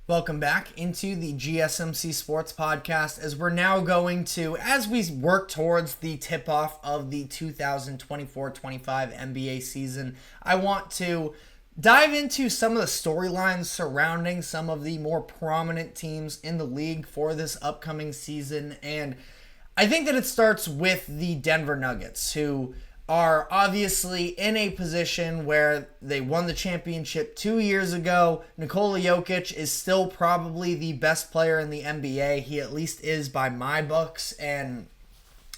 Welcome back into the GSMC Sports Podcast as we're now going to, as we work towards the tip-off of the 2024-25 NBA season, I want to dive into some of the storylines surrounding some of the more prominent teams in the league for this upcoming season. And I think that it starts with the Denver Nuggets, who are obviously in a position where they won the championship 2 years ago. Nikola Jokić is still probably the best player in the NBA. He at least is by my books, and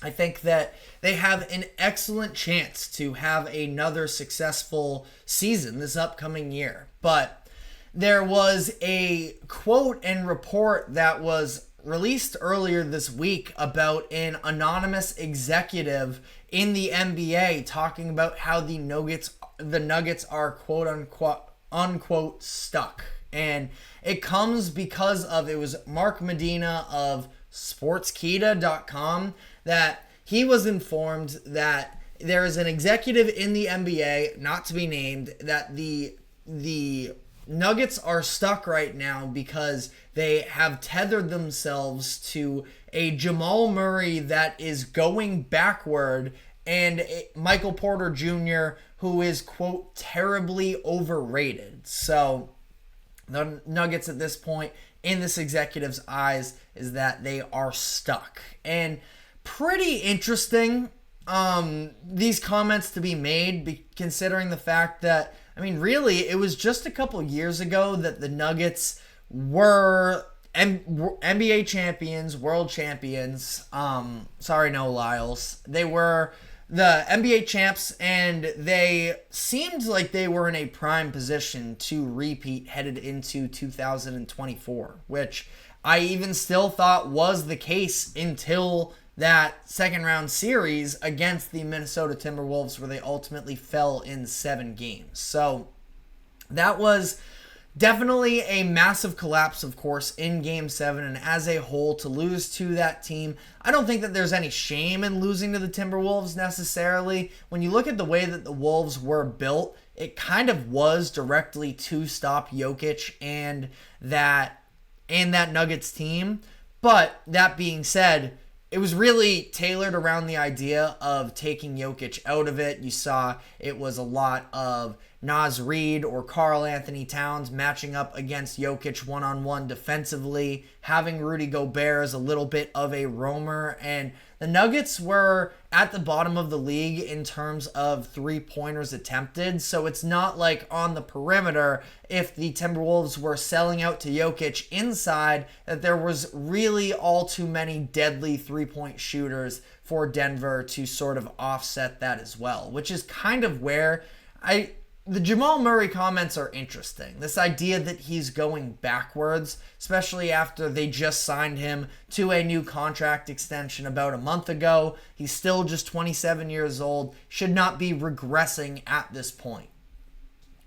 I think that they have an excellent chance to have another successful season this upcoming year. But there was a quote and report that was released earlier this week about an anonymous executive in the NBA talking about how the Nuggets are quote unquote stuck. And it comes because of, it was Mark Medina of sportskita.com that he was informed that there is an executive in the NBA, not to be named, that the Nuggets are stuck right now because they have tethered themselves to a Jamal Murray that is going backward and Michael Porter Jr. who is, quote, terribly overrated. So the Nuggets at this point, in this executive's eyes, is that they are stuck. And pretty interesting, these comments to be made, considering the fact that, I mean, really, it was just a couple years ago that the Nuggets were NBA champions, world champions. Sorry, no Lyles. They were the NBA champs, and they seemed like they were in a prime position to repeat headed into 2024, which I even still thought was the case until that second round series against the Minnesota Timberwolves, where they ultimately fell in 7 games. So that was definitely a massive collapse, of course, in Game 7, and as a whole, to lose to that team, I don't think that there's any shame in losing to the Timberwolves necessarily. When you look at the way that the Wolves were built, it kind of was directly to stop Jokić and that Nuggets team. But that being said, it was really tailored around the idea of taking Jokić out of it. You saw it was a lot of Naz Reid or Karl Anthony Towns matching up against Jokić one-on-one defensively, having Rudy Gobert as a little bit of a roamer, and the Nuggets were at the bottom of the league in terms of three-pointers attempted, so it's not like on the perimeter, if the Timberwolves were selling out to Jokić inside, that there was really all too many deadly three-point shooters for Denver to sort of offset that as well, which is kind of where the Jamal Murray comments are interesting. This idea that he's going backwards, especially after they just signed him to a new contract extension about a month ago. He's still just 27 years old, should not be regressing at this point.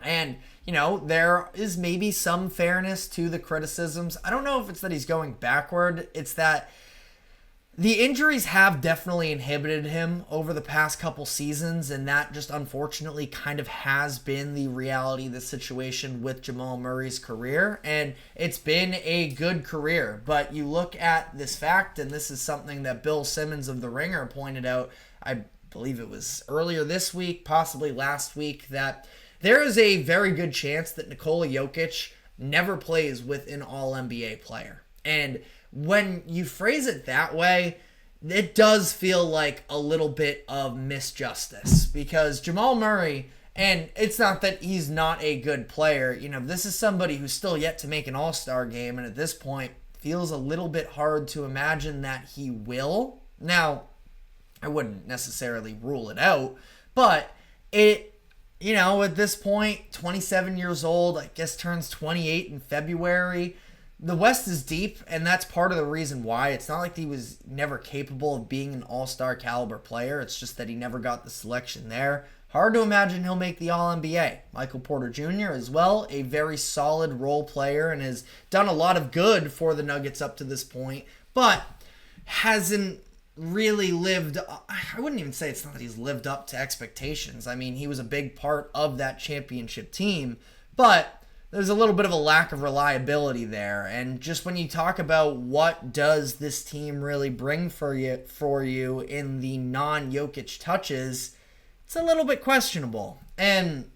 And, you know, there is maybe some fairness to the criticisms. I don't know if it's that he's going backward. It's that the injuries have definitely inhibited him over the past couple seasons, and that just unfortunately kind of has been the reality of the situation with Jamal Murray's career, and it's been a good career. But you look at this fact, and this is something that Bill Simmons of The Ringer pointed out, I believe it was earlier this week, possibly last week, that there is a very good chance that Nikola Jokić never plays with an All-NBA player. And when you phrase it that way, it does feel like a little bit of misjustice, because Jamal Murray, and it's not that he's not a good player, you know, this is somebody who's still yet to make an All-Star game, and at this point feels a little bit hard to imagine that he will. Now, I wouldn't necessarily rule it out, but it, you know, at this point, 27 years old, I guess turns 28 in February. The West is deep, and that's part of the reason why. It's not like he was never capable of being an all-star caliber player. It's just that he never got the selection there. Hard to imagine he'll make the All-NBA. Michael Porter Jr. as well, a very solid role player and has done a lot of good for the Nuggets up to this point, but hasn't really lived, I wouldn't even say it's not that he's lived up to expectations. I mean, he was a big part of that championship team, but there's a little bit of a lack of reliability there. And just when you talk about what does this team really bring for you in the non-Jokić touches, it's a little bit questionable. And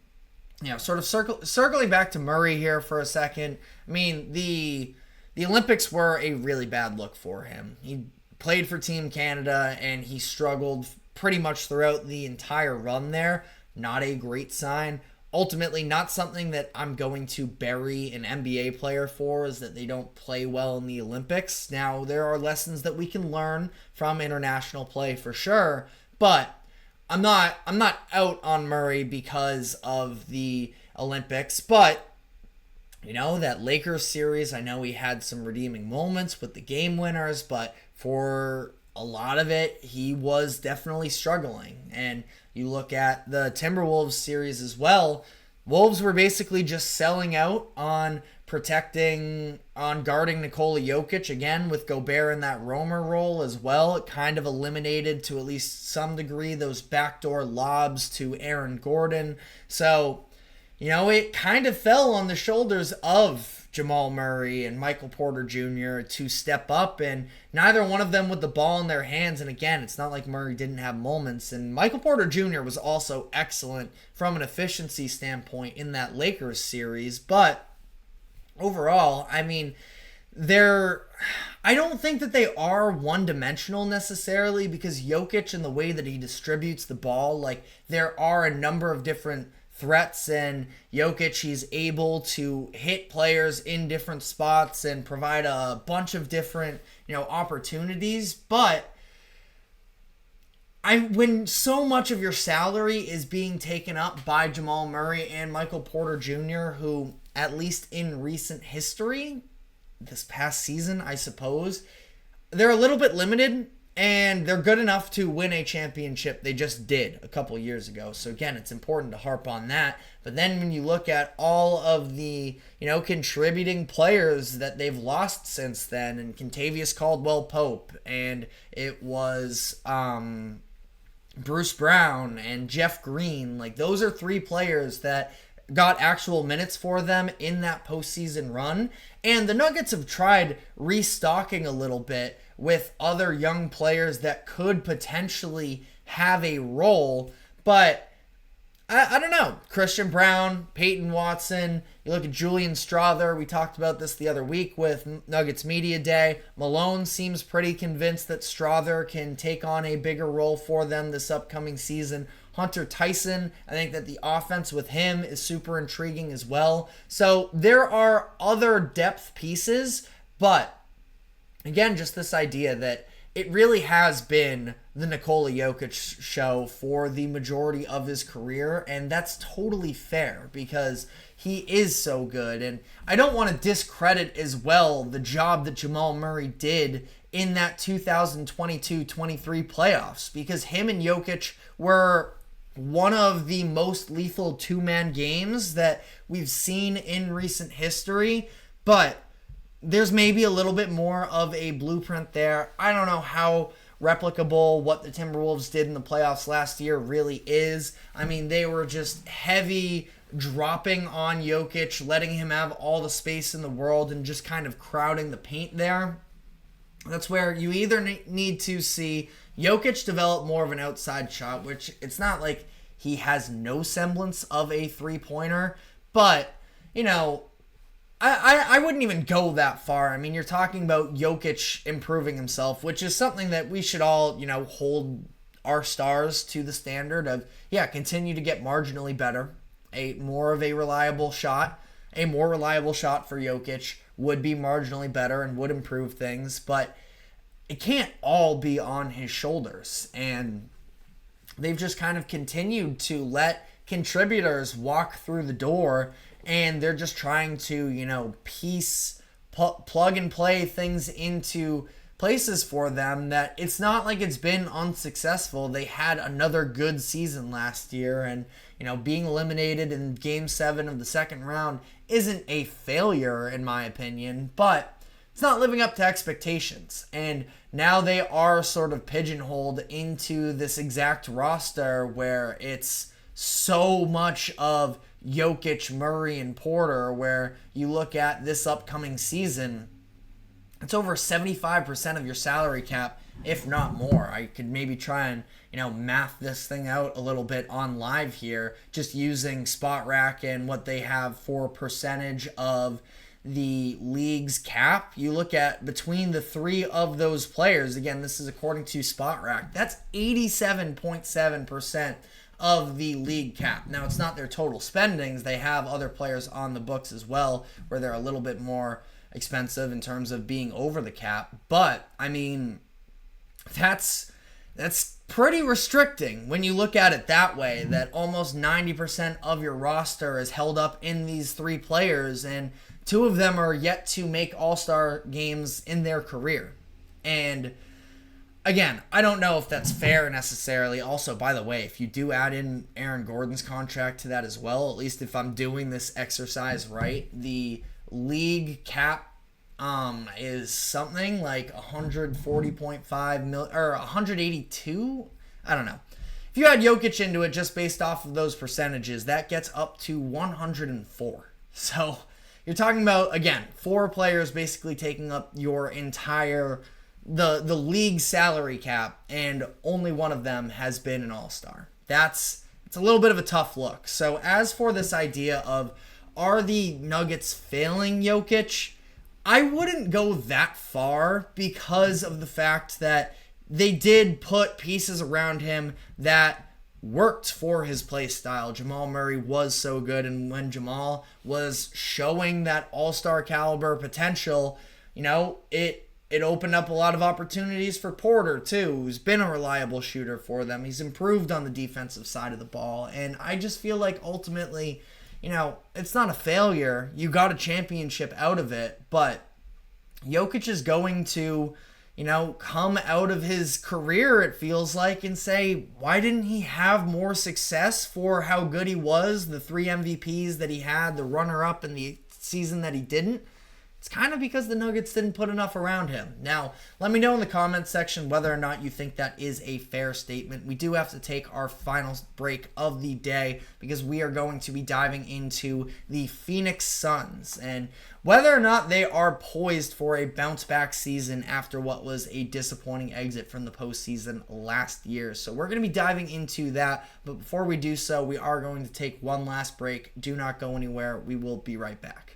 sort of circling back to Murray here for a second. I mean, the Olympics were a really bad look for him. He played for Team Canada and he struggled pretty much throughout the entire run there. Not a great sign. Ultimately, not something that I'm going to bury an NBA player for, is that they don't play well in the Olympics. Now, there are lessons that we can learn from international play for sure, but I'm not out on Murray because of the Olympics. But that Lakers series, I know he had some redeeming moments with the game winners, but for a lot of it, he was definitely struggling. And you look at the Timberwolves series as well. Wolves were basically just selling out on guarding Nikola Jokić, again, with Gobert in that roamer role as well. It kind of eliminated, to at least some degree, those backdoor lobs to Aaron Gordon. So, it kind of fell on the shoulders of Jamal Murray and Michael Porter Jr. to step up, and neither one of them with the ball in their hands. And again, it's not like Murray didn't have moments, and Michael Porter Jr. was also excellent from an efficiency standpoint in that Lakers series. But overall, I mean, I don't think that they are one-dimensional necessarily, because Jokić and the way that he distributes the ball, there are a number of different threats, and Jokić, he's able to hit players in different spots and provide a bunch of different, opportunities. But when so much of your salary is being taken up by Jamal Murray and Michael Porter Jr., who, at least in recent history, this past season, I suppose, they're a little bit limited. And they're good enough to win a championship. They just did a couple years ago. So again, it's important to harp on that. But then when you look at all of the, contributing players that they've lost since then, and Kentavious Caldwell-Pope, and it was Bruce Brown and Jeff Green, those are three players that got actual minutes for them in that postseason run. And the Nuggets have tried restocking a little bit with other young players that could potentially have a role. But I don't know. Christian Brown, Peyton Watson, you look at Julian Strawther. We talked about this the other week with Nuggets Media Day. Malone seems pretty convinced that Strawther can take on a bigger role for them this upcoming season. Hunter Tyson, I think that the offense with him is super intriguing as well. So there are other depth pieces, but again, just this idea that it really has been the Nikola Jokić show for the majority of his career, and that's totally fair because he is so good. And I don't want to discredit as well the job that Jamal Murray did in that 2022-23 playoffs, because him and Jokić were one of the most lethal two-man games that we've seen in recent history. But there's maybe a little bit more of a blueprint there. I don't know how replicable what the Timberwolves did in the playoffs last year really is. I mean, they were just heavy dropping on Jokić, letting him have all the space in the world and just kind of crowding the paint there. That's where you either need to see Jokić develop more of an outside shot, which it's not like he has no semblance of a three-pointer, but, I wouldn't even go that far. I mean, you're talking about Jokić improving himself, which is something that we should all, hold our stars to the standard of, continue to get marginally better, a more reliable shot for Jokić would be marginally better and would improve things, but it can't all be on his shoulders. And they've just kind of continued to let contributors walk through the door, and they're just trying to, plug and play things into places for them that it's not like it's been unsuccessful. They had another good season last year, and, being eliminated in Game 7 of the second round isn't a failure, in my opinion, but it's not living up to expectations. And now they are sort of pigeonholed into this exact roster where it's so much of Jokić, Murray, and Porter, where you look at this upcoming season, it's over 75% of your salary cap, if not more. I could maybe try and, math this thing out a little bit on live here, just using Spot Rack and what they have for percentage of the league's cap. You look at between the three of those players, again, this is according to Spot Rack, that's 87.7% of the league cap. Now, it's not their total spendings. They have other players on the books as well where they're a little bit more expensive in terms of being over the cap. But, I mean, that's pretty restricting when you look at it that way, that almost 90% of your roster is held up in these three players, and two of them are yet to make all-star games in their career. And again, I don't know if that's fair necessarily. Also, by the way, if you do add in Aaron Gordon's contract to that as well, at least if I'm doing this exercise right, the league cap is something like 140.5 million or 182. I don't know. If you add Jokić into it just based off of those percentages, that gets up to 104. So you're talking about, again, four players basically taking up your entire the league salary cap, and only one of them has been an all-star. It's a little bit of a tough look. So as for this idea of, are the Nuggets failing Jokić, I wouldn't go that far because of the fact that they did put pieces around him that worked for his play style. Jamal Murray was so good, and when Jamal was showing that all-star caliber potential, it opened up a lot of opportunities for Porter too, who's been a reliable shooter for them. He's improved on the defensive side of the ball, and I just feel like ultimately, it's not a failure. You got a championship out of it, but Jokić is going to, come out of his career, it feels like, and say, why didn't he have more success for how good he was, the 3 MVPs that he had, the runner-up in the season that he didn't? It's kind of because the Nuggets didn't put enough around him. Now, let me know in the comments section whether or not you think that is a fair statement. We do have to take our final break of the day because we are going to be diving into the Phoenix Suns and whether or not they are poised for a bounce-back season after what was a disappointing exit from the postseason last year. So we're going to be diving into that, but before we do so, we are going to take one last break. Do not go anywhere. We will be right back.